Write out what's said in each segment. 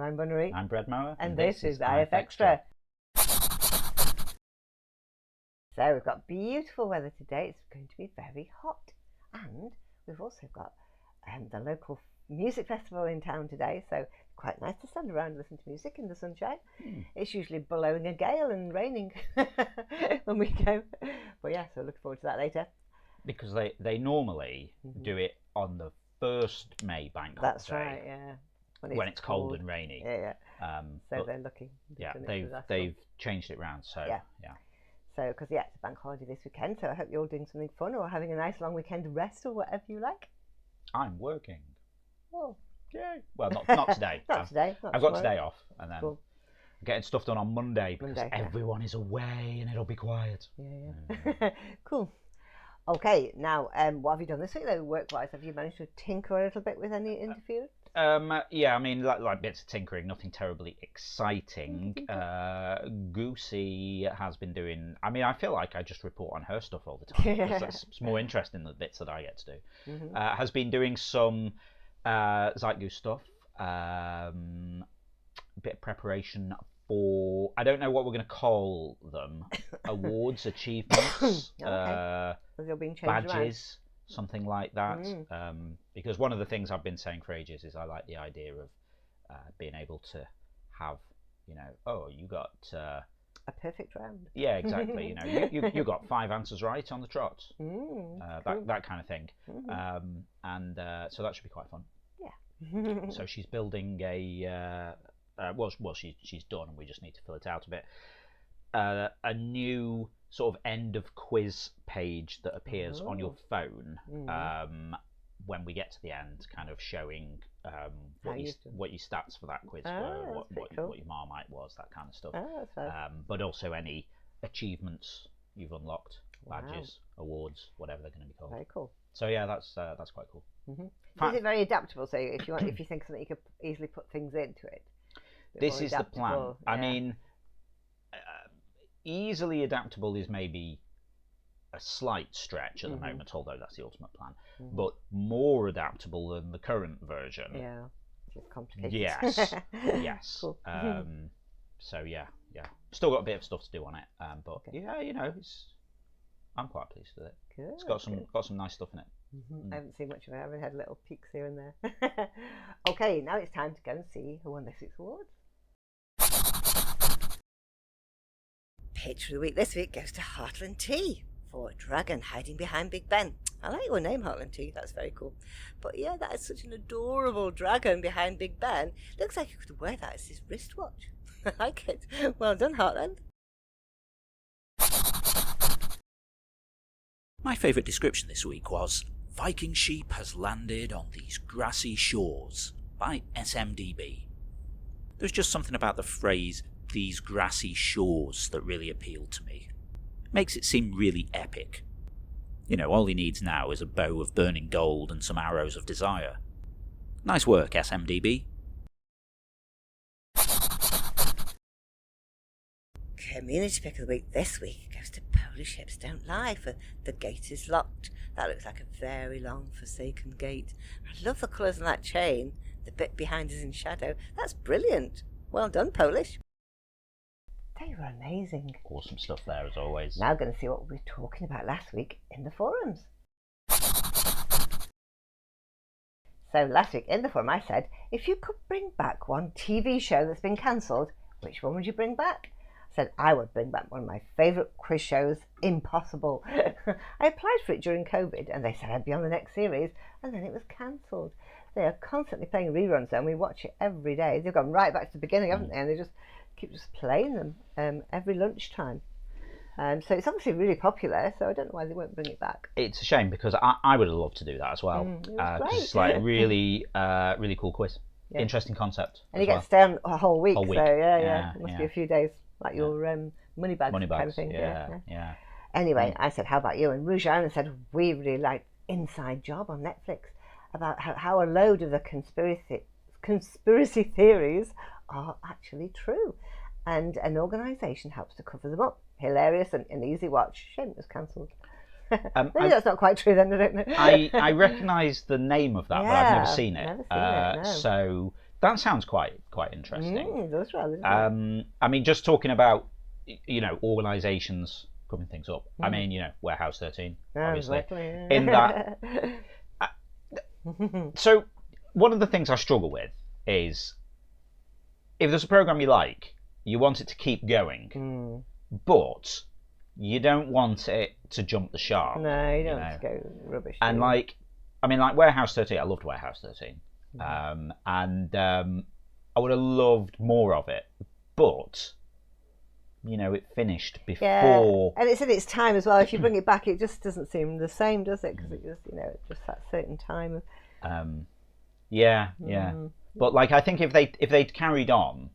I'm Bunnery. I'm Bread Mower. And this is IFXtra. So we've got beautiful weather today. It's going to be very hot. And we've also got the local music festival in town today. So quite nice to stand around and listen to music in the sunshine. It's usually blowing a gale and raining when we go. But yeah, so looking forward to that later. Because they normally do it on the first May bank holiday. That's right, yeah. When it's cold and rainy. Yeah. So they're looking. Yeah, they've changed it round. So yeah. So because it's a bank holiday this weekend. So I hope you're all doing something fun or having a nice long weekend rest or whatever you like. I'm working. Oh, yay! Well, not today. Not today. I've got today off, and then cool. getting stuff done on Monday because everyone is away and it'll be quiet. Yeah. Cool. Okay, now what have you done this week though, work-wise? Have you managed to tinker a little bit with any interviews? Yeah, I mean, like bits of tinkering, nothing terribly exciting. Goosey has been doing. I mean, I feel like I just report on her stuff all the time. It's more interesting than the bits that I get to do. Has been doing some Zeitgeist stuff. Bit of preparation for. I don't know what we're going to call them. Awards, achievements, badges. Something like that, because one of the things I've been saying for ages is I like the idea of being able to have, you got a perfect round. Yeah, exactly. You got 5 answers right on the trot, that kind of thing, and so that should be quite fun. Yeah. So she's building a she's done, and we just need to fill it out a bit. A new sort of end of quiz page that appears on your phone when we get to the end, kind of showing what your stats for that quiz were, what your Marmite was, that kind of stuff. But also any achievements you've unlocked, badges, awards, whatever they're going to be called. Very cool. So yeah, that's quite cool. Is it very adaptable? So if you think something, you could easily put things into it. This is the plan. Yeah. I mean. Easily adaptable is maybe a slight stretch at the moment, although that's the ultimate plan. But more adaptable than the current version. Yeah, it's complicated. Yes. Cool. So yeah. Still got a bit of stuff to do on it, but I'm quite pleased with it. Good. It's got some nice stuff in it. I haven't seen much of it. I haven't had little peeks here and there. Okay, now it's time to go and see who won this week's awards. Pitch for the week this week goes to Heartland Tea for Dragon Hiding Behind Big Ben. I like your name, Heartland Tea. That's very cool. But yeah, that is such an adorable dragon behind Big Ben. Looks like you could wear that as his wristwatch. I like it. Well done, Heartland. My favourite description this week was Viking sheep has landed on these grassy shores by SMDB. There's just something about the phrase these grassy shores that really appealed to me. Makes it seem really epic. All he needs now is a bow of burning gold and some arrows of desire. Nice work, SMDB. Community pick of the week this week goes to Polish Ships Don't Lie for The Gate is Locked. That looks like a very long forsaken gate. I love the colours on that chain. The bit behind is in shadow. That's brilliant. Well done, Polish. They were amazing. Awesome stuff there, as always. Now going to see what we were talking about last week in the forums. So last week in the forum I said, if you could bring back one TV show that's been cancelled, which one would you bring back? I said I would bring back one of my favourite quiz shows, Impossible. I applied for it during COVID and they said I'd be on the next series, and then it was cancelled. They are constantly playing reruns and we watch it every day. They've gone right back to the beginning, haven't they? And they just keep playing them every lunchtime. So it's obviously really popular, so I don't know why they won't bring it back. It's a shame because I would have loved to do that as well. Because it's like a really cool quiz. Yeah. Interesting concept. And you get to stay on a whole week. So yeah. It must be a few days, like your money bags kind of thing. Yeah. Anyway, I said, how about you? And Rujan said, we really liked Inside Job on Netflix, about how a load of the conspiracy theories are actually true, and an organisation helps to cover them up. Hilarious and an easy watch. Shame it was cancelled. Maybe that's not quite true then, I don't know. I recognise the name of that, but I've never seen it. No. So that sounds quite interesting. It does rather. Doesn't it? I mean, just talking about organisations coming things up. I mean, Warehouse 13, obviously. Exactly, yeah. In that, so one of the things I struggle with is if there's a program you like, you want it to keep going, but you don't want it to jump the shark. No, you don't want to go rubbish. And like Warehouse 13, I loved Warehouse 13, and I would have loved more of it, but it finished before. And it's in its time as well. If you bring it back, it just doesn't seem the same, does it? Because it just, just that certain time. But like, I think if they'd carried on,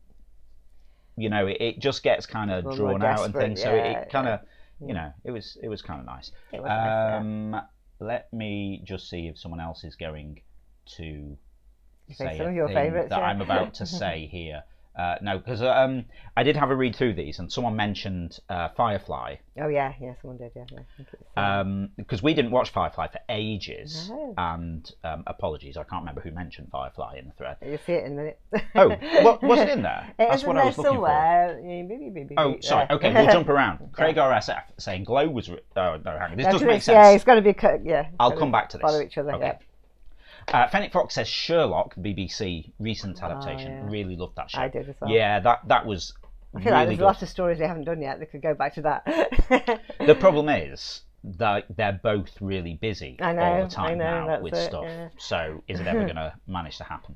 it just gets kind of drawn out and things. So it kind of, it was kind of nice. It was nice, Let me just see if someone else is going to say some of your thing favourites that I'm about to say here. No, because I did have a read through these, and someone mentioned Firefly. Oh yeah, someone did, yeah. Because we didn't watch Firefly for ages, No. and apologies, I can't remember who mentioned Firefly in the thread. You'll see it in a minute. Oh, was it in there? That's what I was looking somewhere. for. Oh, sorry. Okay, we'll jump around. Craig RSF saying Glow was. Oh no, hang on. This doesn't make sense. Yeah, it's got to be. I'll come back to this. Follow each other. Okay. Yeah. Fennec Fox says Sherlock, BBC recent adaptation. yeah. Really loved that show. I did as well. Yeah, that was. I feel like there's a lot of stories they haven't done yet. They could go back to that. The problem is that they're both really busy all the time now with stuff. Yeah. So is it ever going to manage to happen?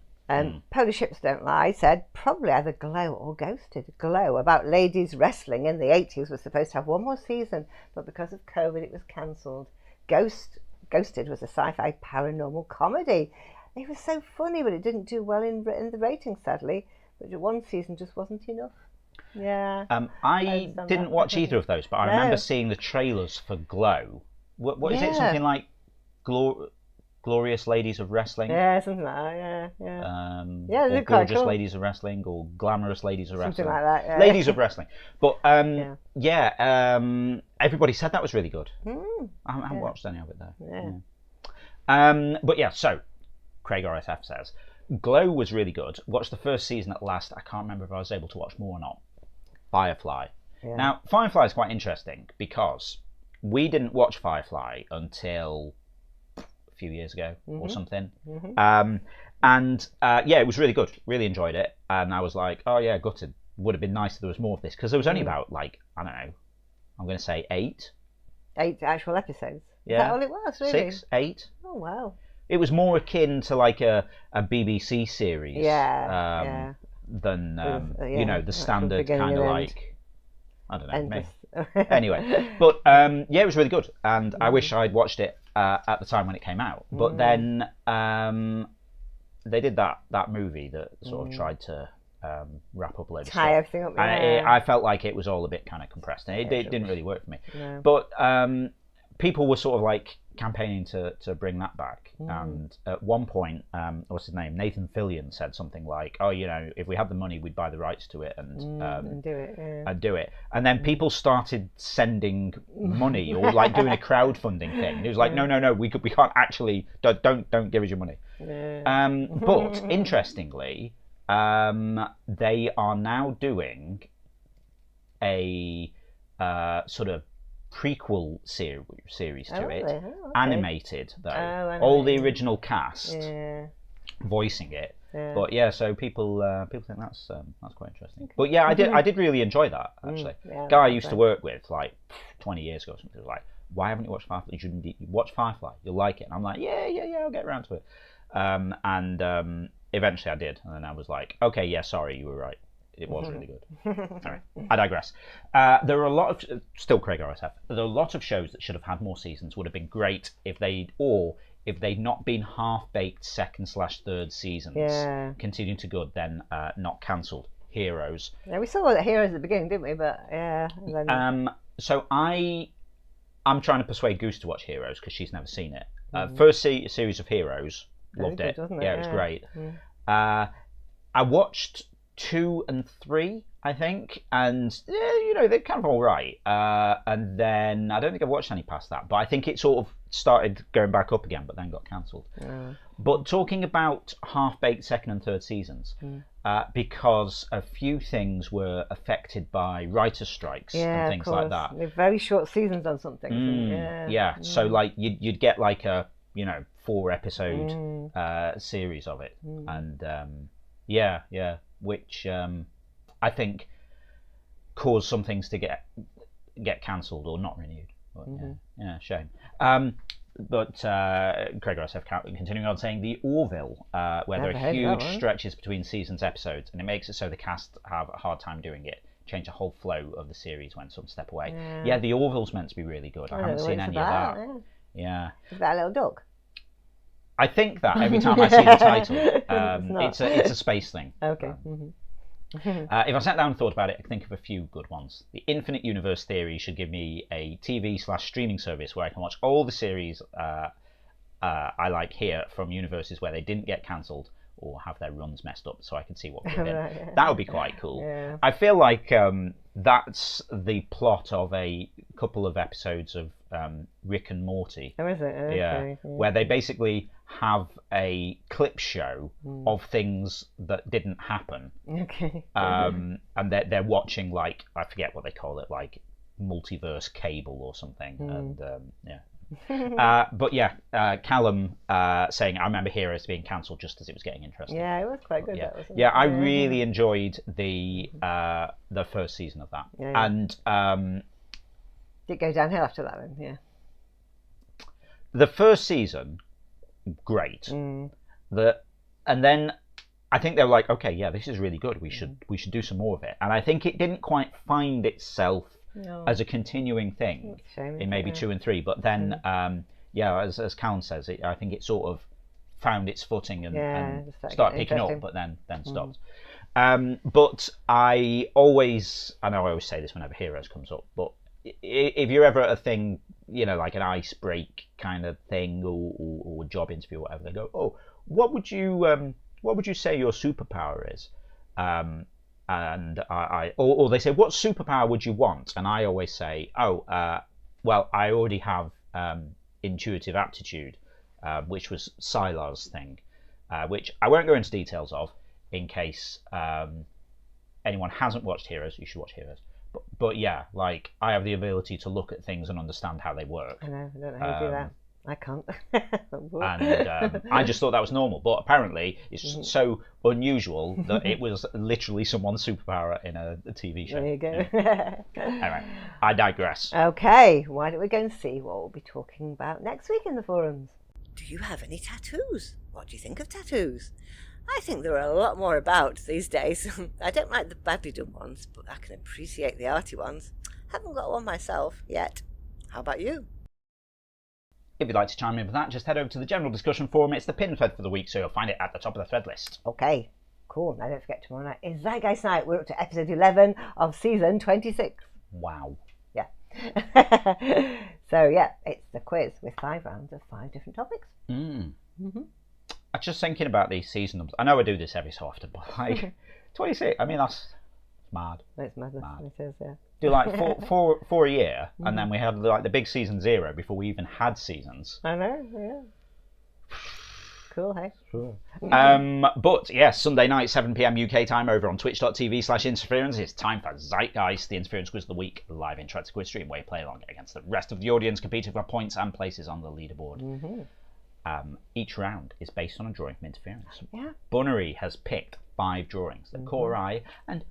Polish Ships Don't Lie said probably either Glow or Ghosted. Glow, about ladies wrestling in the 80s, was supposed to have one more season, but because of COVID it was cancelled. Ghosted was a sci-fi paranormal comedy. It was so funny, but it didn't do well in the ratings, sadly. But one season just wasn't enough. Yeah. I didn't watch either of those, but I remember seeing the trailers for Glow. What is it? Something like Glorious Ladies of Wrestling? Yeah, something like that. Yeah. Or Gorgeous Ladies of Wrestling, or Glamorous Ladies of Wrestling. Something like that. Yeah. Ladies of Wrestling. But everybody said that was really good. I haven't watched any of it though. Yeah. But yeah, so Craig RSF says Glow was really good. Watched the first season at last. I can't remember if I was able to watch more or not. Firefly. Yeah. Now, Firefly is quite interesting because we didn't watch Firefly until a few years ago or something. It was really good. Really enjoyed it. And I was like, oh yeah, gutted. Would have been nice if there was more of this, because there was only about, like, I don't know, I'm going to say 8. 8 actual episodes? Yeah. Is that all it was, really? 6, 8. Oh, wow. It was more akin to like a BBC series. Than the standard kind of like, I don't know, maybe. Anyway, but it was really good, and I wish I'd watched it at the time when it came out. But then they did that movie that sort of tried to wrap up a load of stuff. Everything up. I felt like it was all a bit kind of compressed, and it didn't really work for me. No. But people were sort of like campaigning to bring that back, and at one point, what's his name, Nathan Fillion, said something like, "Oh, if we had the money, we'd buy the rights to it and do it." Yeah. And do it." And then people started sending money or like doing a crowdfunding thing. It was like, no, we can't actually. Don't give us your money. Yeah. But interestingly, they are now doing a sort of prequel series to it. Really? Oh, okay. Animated though. All the original cast voicing it. Yeah. But so people think that's quite interesting. Okay. But yeah, I did really enjoy that actually. Guy I used to work with like 20 years ago or something was like, why haven't you watched Firefly? You shouldn't watch Firefly. You'll like it. And I'm like, yeah, I'll get around to it. Eventually I did, and then I was like, okay, yeah, sorry, you were right. It was really good. Anyway, I digress. There are a lot of still Craig RSF. There are a lot of shows that should have had more seasons. Would have been great if they'd not been half-baked second/third seasons. Yeah. Continuing to good, then not cancelled. Heroes. Yeah, we saw Heroes at the beginning, didn't we? But yeah. So I'm trying to persuade Goose to watch Heroes because she's never seen it. First series of Heroes, loved it. Good, yeah, it was great. I watched 2 and 3, I think, and they're kind of all right. And then I don't think I've watched any past that, but I think it sort of started going back up again, but then got cancelled. But talking about half-baked second and third seasons, because a few things were affected by writer strikes and things like that. They're very short seasons on something. So like you'd get like a 4-episode series of it, and which I think caused some things to get cancelled or not renewed. But, shame. But Craig RSF continuing on saying the Orville, where there are huge stretches between seasons episodes, and it makes it so the cast have a hard time doing it. Change the whole flow of the series when some step away. Yeah, the Orville's meant to be really good. I haven't seen any of that. Yeah. Is that a little dog? I think that every time I see the title, it's a space thing. Okay. If I sat down and thought about it, I can think of a few good ones. The Infinite Universe theory should give me a TV/streaming service where I can watch all the series I like here from universes where they didn't get cancelled or have their runs messed up, so I can see what we're in. That would be quite cool. Yeah. I feel like that's the plot of a couple of episodes of Rick and Morty. Oh, is it? Okay. Yeah, where they basically have a clip show of things that didn't happen. Okay. And they're watching, like, I forget what they call it, like multiverse cable or something. And but Callum saying I remember Heroes being cancelled just as it was getting interesting. Yeah, it was quite good. I really enjoyed the first season of that. And did it go downhill after that then? Yeah. The first season, great. And then I think they were like, okay, yeah, this is really good. We should do some more of it. And I think it didn't quite find itself as a continuing thing in maybe 2 and 3. But then, as Callum says, I think it sort of found its footing and started picking up, but then stopped. But I know I always say this whenever Heroes comes up, but if you're ever at a thing, like an ice break kind of thing or a job interview or whatever, they go, oh, what would you say your superpower is? And or they say, what superpower would you want? And I always say, well, I already have intuitive aptitude, which was Sylar's thing, which I won't go into details of in case anyone hasn't watched Heroes. You should watch Heroes. But yeah, like I have the ability to look at things and understand how they work. I know. I don't know how you do that. I can't. And I just thought that was normal, but apparently it's so unusual that it was literally someone's superpower in a TV show. There you go. Anyway, I digress. Okay, why don't we go and see what we'll be talking about next week in the forums? Do you have any tattoos? What do you think of tattoos? I think there are a lot more about these days. I don't like the badly done ones, but I can appreciate the arty ones. Haven't got one myself yet. How about you? If you'd like to chime in with that, just head over to the general discussion forum. It's the pinned thread for the week, so you'll find it at the top of the thread list. Okay, cool. Now don't forget, tomorrow night is Zeitgeist Night. We're up to episode 11 of season 26. Wow. Yeah. So yeah, it's the quiz with 5 rounds of 5 different topics. I'm just thinking about these season numbers. I know I do this every so often, but like 26. I mean, that's mad. It's madness. It is, yeah. Do like four a year, and then we have like the big season 0 before we even had seasons. I know, yeah. Cool, hey? Sure. But yes, Sunday night, 7 p.m. UK time over on twitch.tv/interference. It's time for Zeitgeist, the Interference Quiz of the Week, live interactive quiz stream where you play along against the rest of the audience, competing for points and places on the leaderboard. Each round is based on a drawing from interference. Yeah. Bunnery has picked 5 drawings that caught our eye and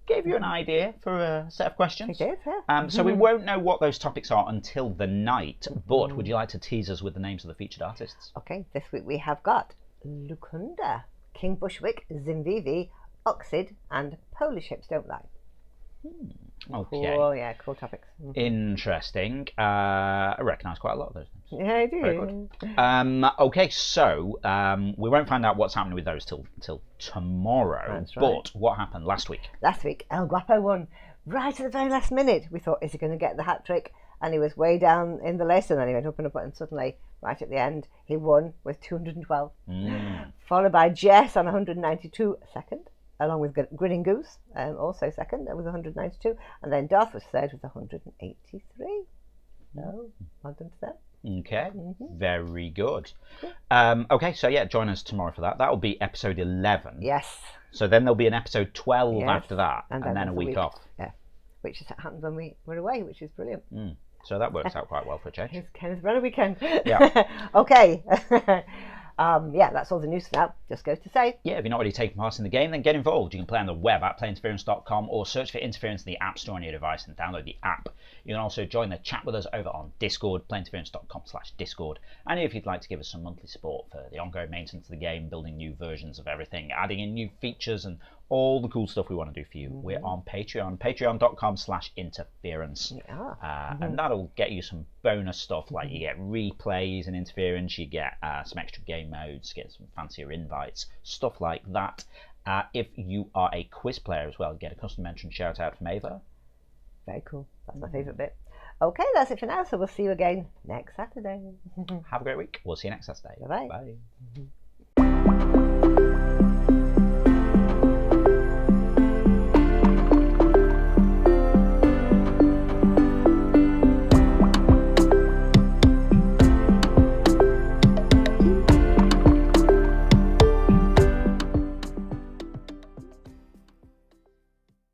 gave you an idea for a set of questions. We did, yeah. So we won't know what those topics are until the night, but would you like to tease us with the names of the featured artists? Okay, this week we have got Lukunda, King Bushwick, Zimvivi, Oxid, and Polish Hips Don't Lie. Okay. Cool, yeah, cool topics. Interesting. I recognise quite a lot of those names. Yeah, I do. Very good. Okay, so we won't find out what's happening with those till tomorrow. That's right. But what happened last week? Last week, El Guapo won right at the very last minute. We thought, is he going to get the hat trick? And he was way down in the list, and then he went up and up, and suddenly, right at the end, he won with 212. Followed by Jess on 192 second, along with Grinning Goose, also second, with 192. And then Darth was third with 183. No, well done to them. Okay, very good. Okay, so yeah, join us tomorrow for that. That will be episode 11. Yes. So then there'll be an episode 12 Yes. after that, and then there's a week off. Yeah, which is happened when we're away, which is brilliant. So that works out quite well for a change. It's Kenneth Brenner weekend. Yeah. Okay. Yeah, that's all the news for now. Just goes to say. Yeah, if you're not already taking part in the game, then get involved. You can play on the web at playinterference.com or search for Interference in the App Store on your device and download the app. You can also join the chat with us over on Discord, playinterference.com/Discord. And if you'd like to give us some monthly support for the ongoing maintenance of the game, building new versions of everything, adding in new features and all the cool stuff we want to do for you, we're on Patreon, patreon.com/interference. And that'll get you some bonus stuff, like you get replays and interference, you get some extra game modes, get some fancier invites, stuff like that. If you are a quiz player as well, you get a custom mention shout out from Ava. Very cool. That's my favourite bit. Okay, that's it for now. So we'll see you again next Saturday. Have a great week. We'll see you next Saturday. Bye-bye. Bye.